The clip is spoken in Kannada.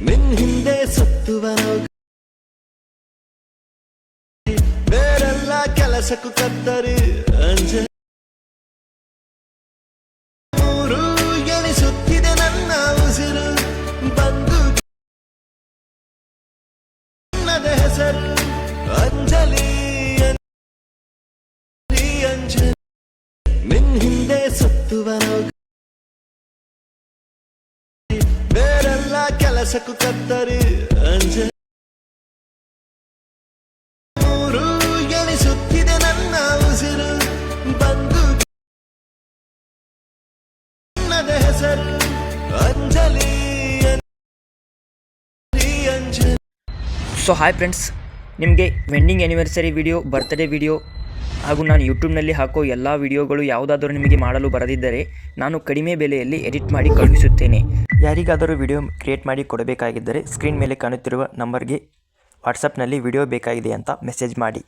ನಿನ್ ಹಿಂದೆ ಸುತ್ತುವನೋ ಬೇರೆಲ್ಲ ಕೆಲಸಕ್ಕೂ ಕತ್ತರಿ ಅಂಜ ಮೂರು ಎಣಿಸುತ್ತಿದೆ ನನ್ನ ಉಸಿರು ಬಂದು ನನ್ನದ ಹೆಸರು ಅಂಜಲಿ ಅಂಜಲಿ ನಿನ್ ಹಿಂದೆ ಸುತ್ತುವನೋ ಬೇರೆಲ್ಲ ಕೆಲಸಕ್ಕೂ ಕತ್ತರಿ ಅಂಜಲಿ ಮೂರು ಎಣಿಸುತ್ತಿದೆ ನನ್ನ ಉಸಿರು ಬಂದು ನನ್ನದ ಹೆಸರು Anjali Anjali. So hi friends, ನಿಮಗೆ wedding anniversary video, birthday video ಹಾಗೂ ನಾನು ಯೂಟ್ಯೂಬ್ನಲ್ಲಿ ಹಾಕೋ ಎಲ್ಲ ವಿಡಿಯೋಗಳು ಯಾವುದಾದರೂ ನಿಮಗೆ ಮಾಡಲು ಬರದಿದ್ದರೆ ನಾನು ಕಡಿಮೆ ಬೆಲೆಯಲ್ಲಿ ಎಡಿಟ್ ಮಾಡಿ ಕಳುಹಿಸುತ್ತೇನೆ. ಯಾರಿಗಾದರೂ ವಿಡಿಯೋ ಕ್ರಿಯೇಟ್ ಮಾಡಿ ಕೊಡಬೇಕಾಗಿದ್ದರೆ ಸ್ಕ್ರೀನ್ ಮೇಲೆ ಕಾಣುತ್ತಿರುವ ನಂಬರ್ಗೆ ವಾಟ್ಸಪ್ನಲ್ಲಿ ವಿಡಿಯೋ ಬೇಕಾಗಿದೆ ಅಂತ ಮೆಸೇಜ್ ಮಾಡಿ.